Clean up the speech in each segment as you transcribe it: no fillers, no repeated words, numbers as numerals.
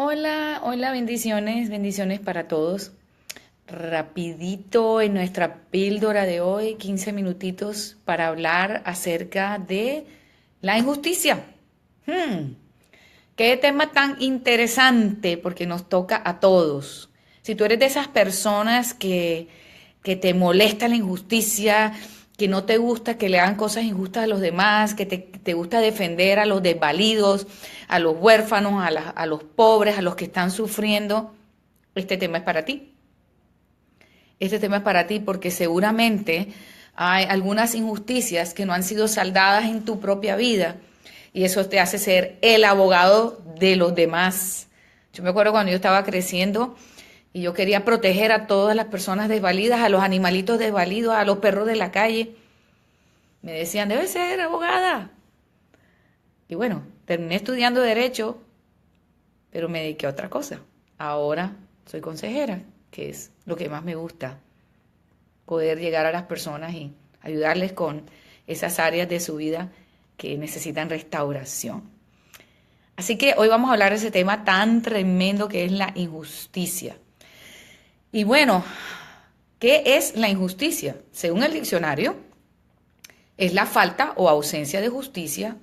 Hola, hola, bendiciones, bendiciones para todos. Rapidito en nuestra píldora de hoy, 15 minutitos para hablar acerca de la injusticia. Hmm, Qué tema tan interesante porque nos toca a todos. Si tú eres de esas personas que te molesta la injusticia, que no te gusta que le hagan cosas injustas a los demás, que te gusta defender a los desvalidos, a los huérfanos, a los pobres, a los que están sufriendo, este tema es para ti. Este tema es para ti porque seguramente hay algunas injusticias que no han sido saldadas en tu propia vida y eso te hace ser el abogado de los demás. Yo me acuerdo cuando yo estaba creciendo y yo quería proteger a todas las personas desvalidas, a los animalitos desvalidos, a los perros de la calle. Me decían, debe ser abogada. Y bueno, terminé estudiando derecho, pero me dediqué a otra cosa. Ahora soy consejera, que es lo que más me gusta, poder llegar a las personas y ayudarles con esas áreas de su vida que necesitan restauración. Así que hoy vamos a hablar de ese tema tan tremendo que es la injusticia. Y bueno, ¿qué es la injusticia? Según el diccionario, es la falta o ausencia de justicia,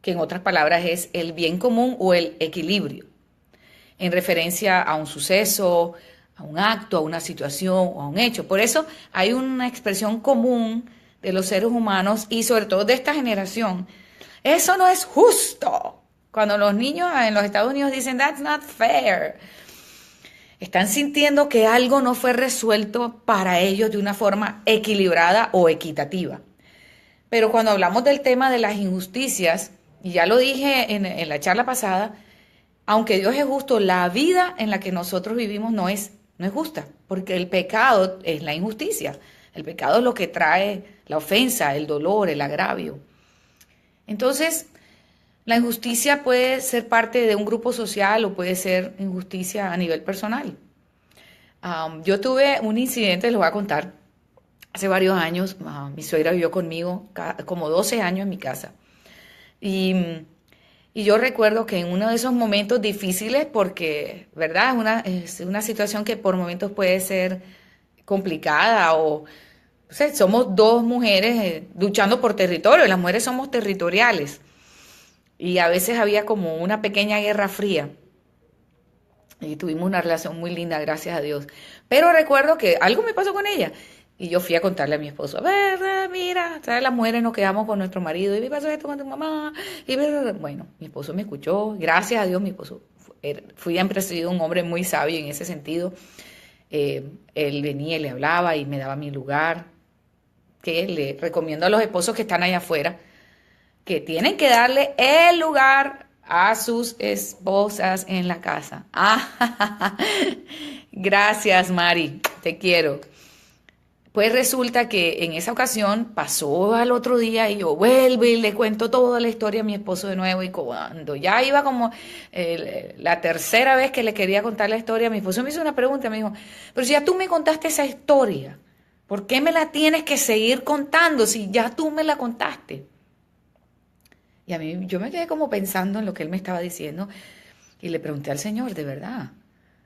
que en otras palabras es el bien común o el equilibrio, en referencia a un suceso, a un acto, a una situación o a un hecho. Por eso hay una expresión común de los seres humanos y sobre todo de esta generación. Eso no es justo. Cuando los niños en los Estados Unidos dicen that's not fair, están sintiendo que algo no fue resuelto para ellos de una forma equilibrada o equitativa. Pero cuando hablamos del tema de las injusticias, y ya lo dije en la charla pasada, aunque Dios es justo, la vida en la que nosotros vivimos no es justa, porque el pecado es la injusticia. El pecado es lo que trae la ofensa, el dolor, el agravio. Entonces, la injusticia puede ser parte de un grupo social o puede ser injusticia a nivel personal. Yo tuve un incidente, les voy a contar, hace varios años. Mi suegra vivió conmigo como 12 años en mi casa. Y y yo recuerdo que en uno de esos momentos difíciles, porque, ¿verdad? Es una situación que por momentos puede ser complicada o sea, somos dos mujeres luchando por territorio, las mujeres somos territoriales y a veces había como una pequeña guerra fría y tuvimos una relación muy linda, gracias a Dios. Pero recuerdo que algo me pasó con ella y yo fui a contarle a mi esposo, a ver, mira, ¿sabes? Las mujeres nos quedamos con nuestro marido y me pasó esto con tu mamá. Bueno, mi esposo me escuchó, gracias a Dios mi esposo siempre ha sido un hombre muy sabio en ese sentido. Él venía y le hablaba y me daba mi lugar, que le recomiendo a los esposos que están allá afuera, que tienen que darle el lugar a sus esposas en la casa. Gracias, Mari, te quiero. Pues resulta que en esa ocasión pasó al otro día y yo vuelvo y le cuento toda la historia a mi esposo de nuevo y cuando ya iba como la tercera vez que le quería contar la historia, mi esposo me hizo una pregunta, me dijo, pero si ya tú me contaste esa historia, ¿por qué me la tienes que seguir contando si ya tú me la contaste? Y a mí yo me quedé como pensando en lo que él me estaba diciendo y le pregunté al Señor, de verdad,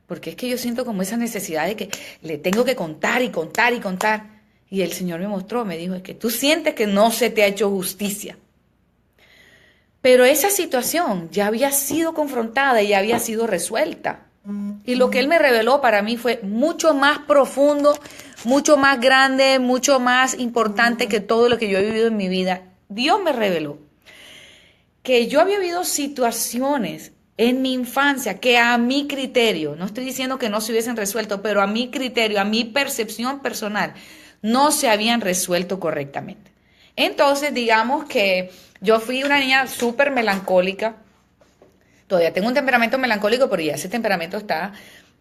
porque es que yo siento como esa necesidad de que le tengo que contar y contar y contar. Y el Señor me mostró, me dijo, es que tú sientes que no se te ha hecho justicia. Pero esa situación ya había sido confrontada y ya había sido resuelta. Y lo que Él me reveló para mí fue mucho más profundo, mucho más grande, mucho más importante que todo lo que yo he vivido en mi vida. Dios me reveló que yo había vivido situaciones en mi infancia que a mi criterio, no estoy diciendo que no se hubiesen resuelto, pero a mi criterio, a mi percepción personal, no se habían resuelto correctamente. Entonces, digamos que yo fui una niña súper melancólica, todavía tengo un temperamento melancólico, pero ya ese temperamento está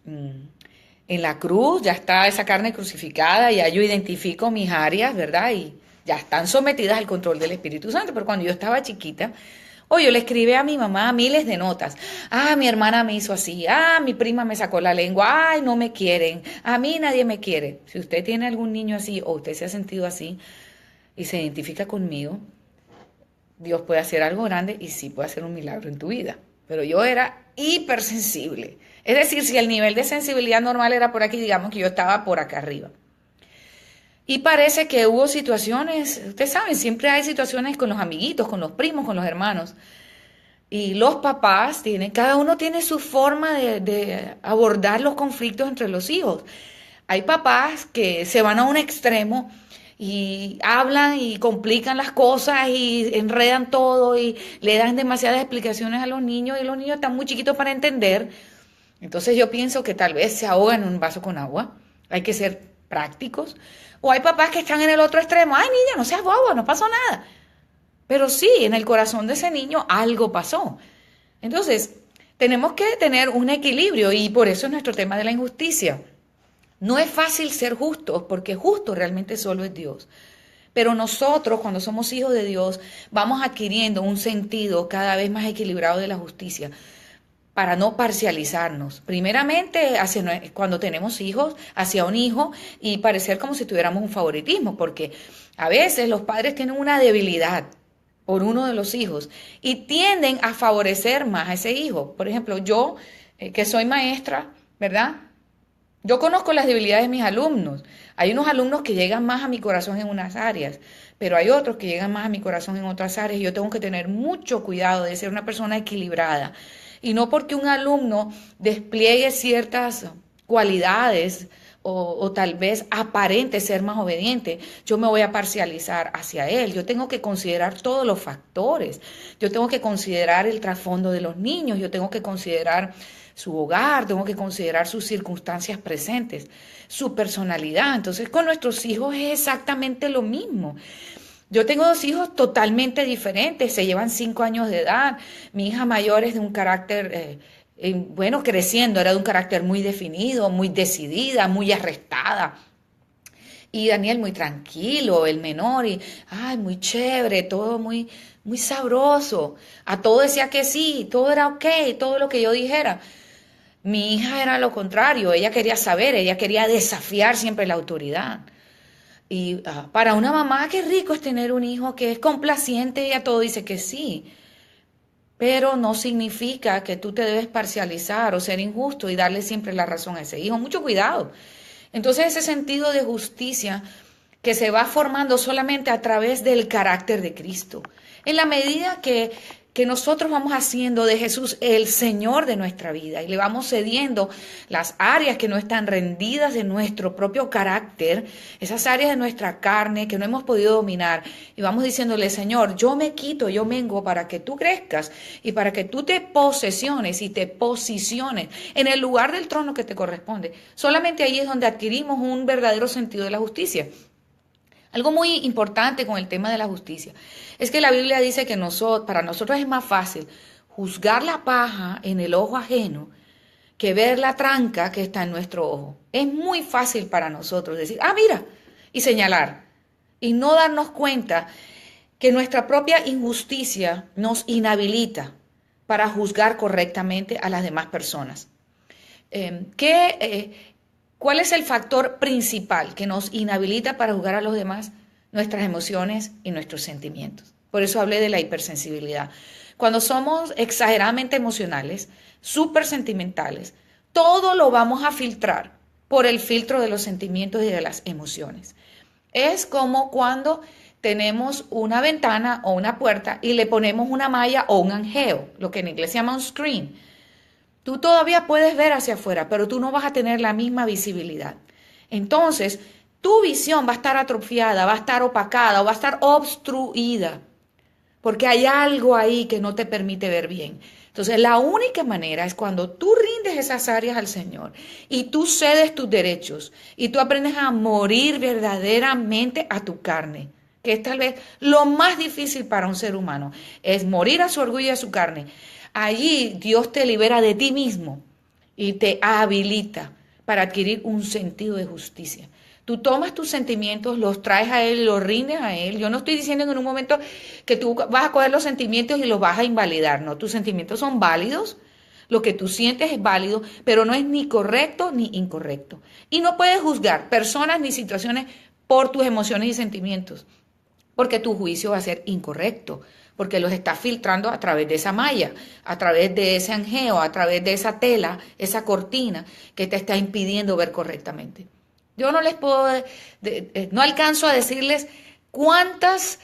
en la cruz, ya está esa carne crucificada, ya yo identifico mis áreas, ¿verdad? Y ya están sometidas al control del Espíritu Santo, pero cuando yo estaba chiquita, o yo le escribí a mi mamá miles de notas. Mi hermana me hizo así. Mi prima me sacó la lengua. Ay, no me quieren. A mí nadie me quiere. Si usted tiene algún niño así o usted se ha sentido así y se identifica conmigo, Dios puede hacer algo grande y sí puede hacer un milagro en tu vida. pero yo era hipersensible. Es decir, si el nivel de sensibilidad normal era por aquí, digamos que yo estaba por acá arriba. Y parece que hubo situaciones, ustedes saben, siempre hay situaciones con los amiguitos, con los primos, con los hermanos. Y los papás tienen, cada uno tiene su forma de abordar los conflictos entre los hijos. Hay papás que se van a un extremo y hablan y complican las cosas y enredan todo y le dan demasiadas explicaciones a los niños y los niños están muy chiquitos para entender. Entonces yo pienso que tal vez se ahogan en un vaso con agua. Hay que ser prácticos. O hay papás que están en el otro extremo. Ay, niña, no seas bobo, no pasó nada. Pero sí, en el corazón de ese niño algo pasó. Entonces, tenemos que tener un equilibrio y por eso es nuestro tema de la injusticia. No es fácil ser justos porque justo realmente solo es Dios. Pero nosotros, cuando somos hijos de Dios, vamos adquiriendo un sentido cada vez más equilibrado de la justicia para no parcializarnos. Primeramente, cuando tenemos hijos, hacia un hijo y parecer como si tuviéramos un favoritismo, porque a veces los padres tienen una debilidad por uno de los hijos y tienden a favorecer más a ese hijo. Por ejemplo, yo, que soy maestra, ¿verdad? Yo conozco las debilidades de mis alumnos. Hay unos alumnos que llegan más a mi corazón en unas áreas, pero hay otros que llegan más a mi corazón en otras áreas. Yo tengo que tener mucho cuidado de ser una persona equilibrada. Y no porque un alumno despliegue ciertas cualidades o tal vez aparente ser más obediente, yo me voy a parcializar hacia él. Yo tengo que considerar todos los factores. Yo tengo que considerar el trasfondo de los niños. Yo tengo que considerar su hogar, tengo que considerar sus circunstancias presentes, su personalidad. Entonces, con nuestros hijos es exactamente lo mismo. Yo tengo dos hijos totalmente diferentes, se llevan 5 años de edad. Mi hija mayor es de un carácter, bueno, creciendo, era de un carácter muy definido, muy decidida, muy arrestada. Y Daniel muy tranquilo, el menor, y ay, muy chévere, todo muy, muy sabroso. A todo decía que sí, todo era ok, todo lo que yo dijera. Mi hija era lo contrario, ella quería saber, ella quería desafiar siempre la autoridad. Y para una mamá, qué rico es tener un hijo que es complaciente y a todo dice que sí. Pero no significa que tú te debes parcializar o ser injusto y darle siempre la razón a ese hijo. Mucho cuidado. Entonces ese sentido de justicia que se va formando solamente a través del carácter de Cristo. En la medida que nosotros vamos haciendo de Jesús el Señor de nuestra vida y le vamos cediendo las áreas que no están rendidas de nuestro propio carácter, esas áreas de nuestra carne que no hemos podido dominar, y vamos diciéndole, Señor, yo me quito, yo mengo para que tú crezcas y para que tú te posesiones y te posiciones en el lugar del trono que te corresponde. Solamente ahí es donde adquirimos un verdadero sentido de la justicia. Algo muy importante con el tema de la justicia es que la Biblia dice que para nosotros es más fácil juzgar la paja en el ojo ajeno que ver la tranca que está en nuestro ojo. Es muy fácil para nosotros decir, mira, y señalar, y no darnos cuenta que nuestra propia injusticia nos inhabilita para juzgar correctamente a las demás personas. ¿Cuál es el factor principal que nos inhabilita para juzgar a los demás? Nuestras emociones y nuestros sentimientos. Por eso hablé de la hipersensibilidad. Cuando somos exageradamente emocionales, súper sentimentales, todo lo vamos a filtrar por el filtro de los sentimientos y de las emociones. Es como cuando tenemos una ventana o una puerta y le ponemos una malla o un anjeo, lo que en inglés se llama un screen. Tú todavía puedes ver hacia afuera, pero tú no vas a tener la misma visibilidad. Entonces, tu visión va a estar atrofiada, va a estar opacada o va a estar obstruida, porque hay algo ahí que no te permite ver bien. Entonces, la única manera es cuando tú rindes esas áreas al Señor y tú cedes tus derechos y tú aprendes a morir verdaderamente a tu carne, que es tal vez lo más difícil para un ser humano, es morir a su orgullo y a su carne. Allí Dios te libera de ti mismo y te habilita para adquirir un sentido de justicia. Tú tomas tus sentimientos, los traes a Él y los rindes a Él. Yo no estoy diciendo en un momento que tú vas a coger los sentimientos y los vas a invalidar. No, tus sentimientos son válidos, lo que tú sientes es válido, pero no es ni correcto ni incorrecto. Y no puedes juzgar personas ni situaciones por tus emociones y sentimientos, porque tu juicio va a ser incorrecto. porque los está filtrando a través de esa malla, a través de ese anjeo, a través de esa tela, esa cortina que te está impidiendo ver correctamente. Yo no les puedo, no alcanzo a decirles cuántos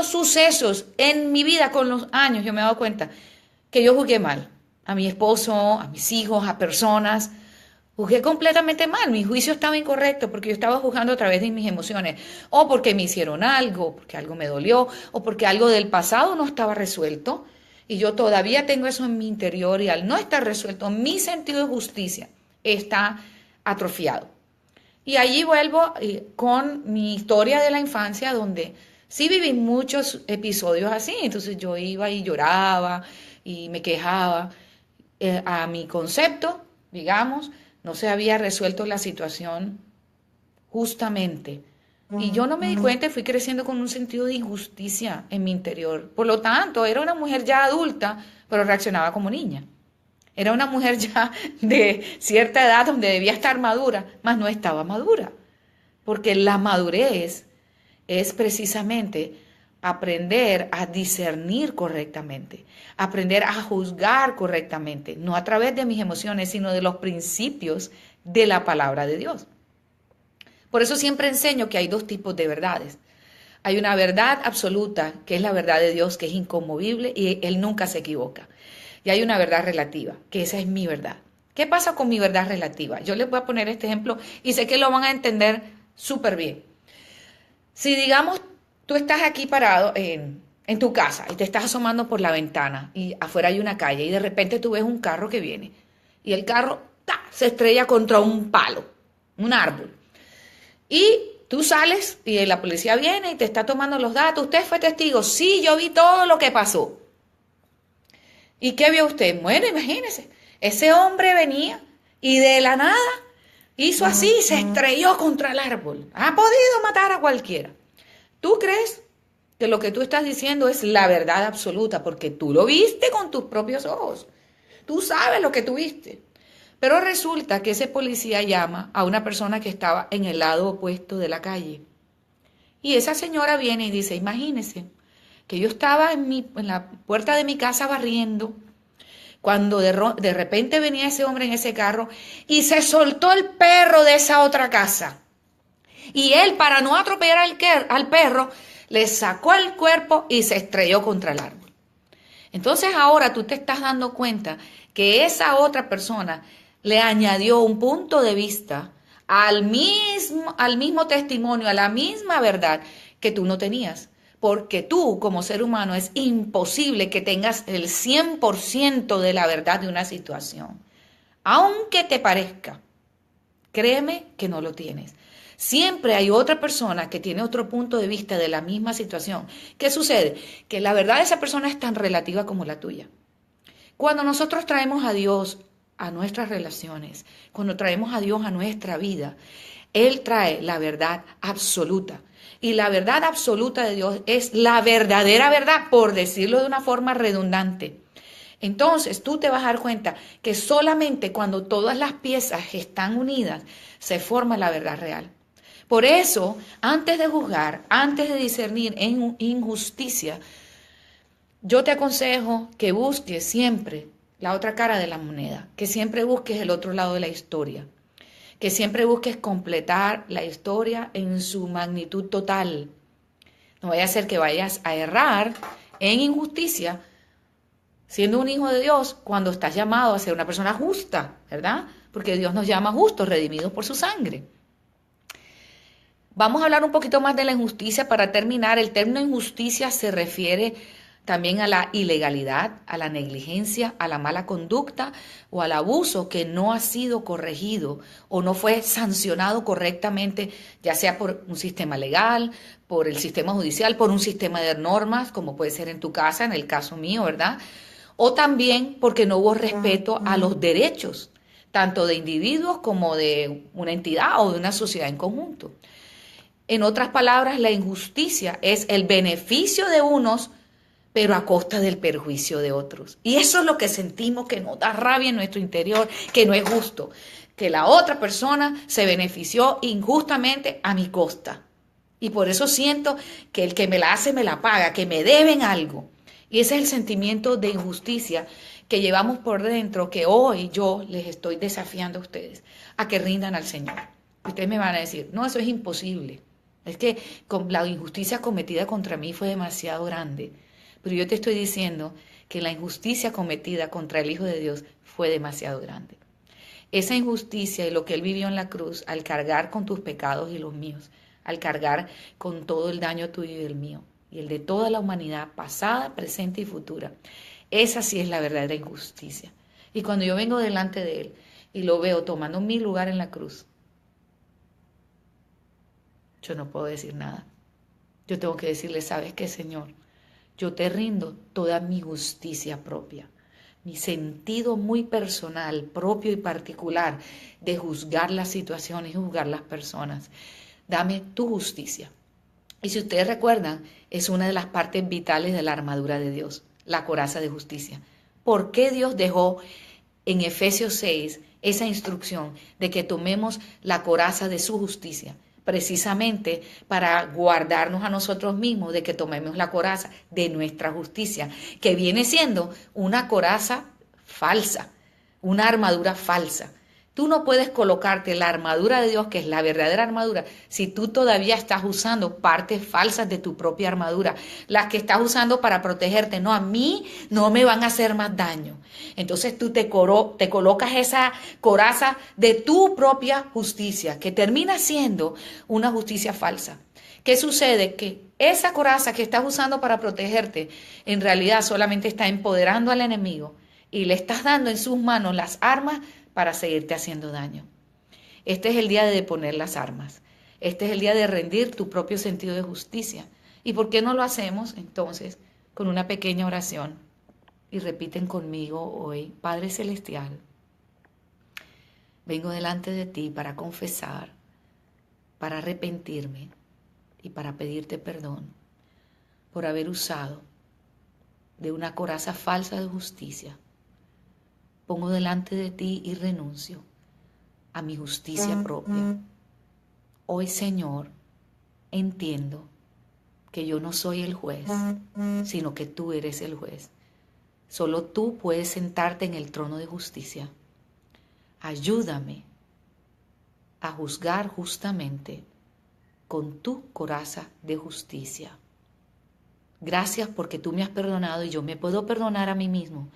sucesos en mi vida con los años yo me he dado cuenta que yo juzgué mal a mi esposo, a mis hijos, a personas. Juzgué completamente mal, mi juicio estaba incorrecto porque yo estaba juzgando a través de mis emociones, o porque me hicieron algo, porque algo me dolió, o porque algo del pasado no estaba resuelto, y yo todavía tengo eso en mi interior, y al no estar resuelto, mi sentido de justicia está atrofiado. Y allí vuelvo con mi historia de la infancia, donde sí viví muchos episodios así, entonces yo iba y lloraba y me quejaba. A mi concepto, digamos, no se había resuelto la situación justamente. Y yo no me di cuenta y fui creciendo con un sentido de injusticia en mi interior. Por lo tanto, era una mujer ya adulta, pero reaccionaba como niña. Era una mujer ya de cierta edad donde debía estar madura, mas no estaba madura. Porque la madurez es precisamente aprender a discernir correctamente, aprender a juzgar correctamente, no a través de mis emociones, sino de los principios de la palabra de Dios. Por eso siempre enseño que hay dos tipos de verdades. Hay una verdad absoluta, que es la verdad de Dios, que es inconmovible y Él nunca se equivoca. Y hay una verdad relativa, que esa es mi verdad. ¿Qué pasa con mi verdad relativa? Yo les voy a poner este ejemplo y sé que lo van a entender súper bien. Si digamos, tú estás aquí parado en tu casa y te estás asomando por la ventana y afuera hay una calle y de repente tú ves un carro que viene y el carro se estrella contra un palo, un árbol. Y tú sales y la policía viene y te está tomando los datos. ¿Usted fue testigo? Sí, yo vi todo lo que pasó. ¿Y qué vio usted? Bueno, imagínese, ese hombre venía y de la nada hizo así y se estrelló contra el árbol. Ha podido matar a cualquiera. ¿Tú crees que lo que tú estás diciendo es la verdad absoluta? Porque tú lo viste con tus propios ojos. Tú sabes lo que tú viste. Pero resulta que ese policía llama a una persona que estaba en el lado opuesto de la calle. Y esa señora viene y dice, imagínese que yo estaba en la puerta de mi casa barriendo, cuando de repente venía ese hombre en ese carro y se soltó el perro de esa otra casa. Y él, para no atropellar al perro, le sacó el cuerpo y se estrelló contra el árbol. Entonces ahora tú te estás dando cuenta que esa otra persona le añadió un punto de vista al mismo testimonio, a la misma verdad que tú no tenías. Porque tú, como ser humano, es imposible que tengas el 100% de la verdad de una situación. Aunque te parezca, créeme que no lo tienes. Siempre hay otra persona que tiene otro punto de vista de la misma situación. ¿Qué sucede? Que la verdad de esa persona es tan relativa como la tuya. Cuando nosotros traemos a Dios a nuestras relaciones, cuando traemos a Dios a nuestra vida, Él trae la verdad absoluta. Y la verdad absoluta de Dios es la verdadera verdad, por decirlo de una forma redundante. Entonces tú te vas a dar cuenta que solamente cuando todas las piezas están unidas se forma la verdad real. Por eso, antes de juzgar, antes de discernir en injusticia, yo te aconsejo que busques siempre la otra cara de la moneda, que siempre busques el otro lado de la historia, que siempre busques completar la historia en su magnitud total. No vaya a ser que vayas a errar en injusticia siendo un hijo de Dios cuando estás llamado a ser una persona justa, ¿verdad? Porque Dios nos llama justos, redimidos por su sangre. Vamos a hablar un poquito más de la injusticia para terminar. El término injusticia se refiere también a la ilegalidad, a la negligencia, a la mala conducta o al abuso que no ha sido corregido o no fue sancionado correctamente, ya sea por un sistema legal, por el sistema judicial, por un sistema de normas, como puede ser en tu casa, en el caso mío, ¿verdad? O también porque no hubo respeto a los derechos, tanto de individuos como de una entidad o de una sociedad en conjunto. En otras palabras, la injusticia es el beneficio de unos, pero a costa del perjuicio de otros. Y eso es lo que sentimos que nos da rabia en nuestro interior, que no es justo, que la otra persona se benefició injustamente a mi costa. Y por eso siento que el que me la hace me la paga, que me deben algo. Y ese es el sentimiento de injusticia que llevamos por dentro, que hoy yo les estoy desafiando a ustedes a que rindan al Señor. Ustedes me van a decir, no, eso es imposible. Es que la injusticia cometida contra mí fue demasiado grande. Pero yo te estoy diciendo que la injusticia cometida contra el Hijo de Dios fue demasiado grande. Esa injusticia y lo que Él vivió en la cruz, al cargar con tus pecados y los míos, al cargar con todo el daño tuyo y el mío, y el de toda la humanidad, pasada, presente y futura. Esa sí es la verdadera injusticia. Y cuando yo vengo delante de Él y lo veo tomando mi lugar en la cruz, yo no puedo decir nada. Yo tengo que decirle, ¿sabes qué, Señor? Yo te rindo toda mi justicia propia, mi sentido muy personal, propio y particular de juzgar las situaciones y juzgar las personas. Dame tu justicia. Y si ustedes recuerdan, es una de las partes vitales de la armadura de Dios, la coraza de justicia. ¿Por qué Dios dejó en Efesios 6 esa instrucción de que tomemos la coraza de su justicia? Precisamente para guardarnos a nosotros mismos de que tomemos la coraza de nuestra justicia, que viene siendo una coraza falsa, una armadura falsa. Tú no puedes colocarte la armadura de Dios, que es la verdadera armadura, si tú todavía estás usando partes falsas de tu propia armadura, las que estás usando para protegerte. No, a mí no me van a hacer más daño. Entonces tú te colocas esa coraza de tu propia justicia, que termina siendo una justicia falsa. ¿Qué sucede? Que esa coraza que estás usando para protegerte, en realidad solamente está empoderando al enemigo y le estás dando en sus manos las armas para seguirte haciendo daño. Este es el día de deponer las armas. Este es el día de rendir tu propio sentido de justicia. ¿Y por qué no lo hacemos entonces con una pequeña oración? Y repiten conmigo hoy, Padre Celestial, vengo delante de ti para confesar, para arrepentirme y para pedirte perdón por haber usado de una coraza falsa de justicia. Pongo delante de ti y renuncio a mi justicia propia. Hoy, Señor, entiendo que yo no soy el juez, sino que tú eres el juez. Solo tú puedes sentarte en el trono de justicia. Ayúdame a juzgar justamente con tu coraza de justicia. Gracias porque tú me has perdonado y yo me puedo perdonar a mí mismo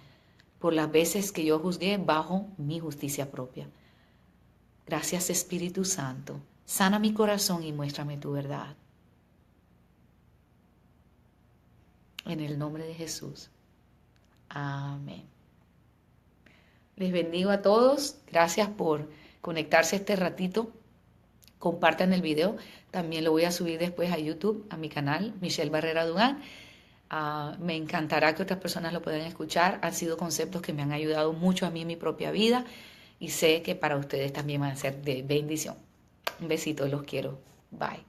por las veces que yo juzgué bajo mi justicia propia. Gracias, Espíritu Santo. Sana mi corazón y muéstrame tu verdad. En el nombre de Jesús. Amén. Les bendigo a todos. Gracias por conectarse este ratito. Compartan el video. También lo voy a subir después a YouTube, a mi canal, Michelle Barrera Dugan. Me encantará que otras personas lo puedan escuchar. Han sido conceptos que me han ayudado mucho a mí en mi propia vida y sé que para ustedes también van a ser de bendición. Un besito, los quiero. Bye.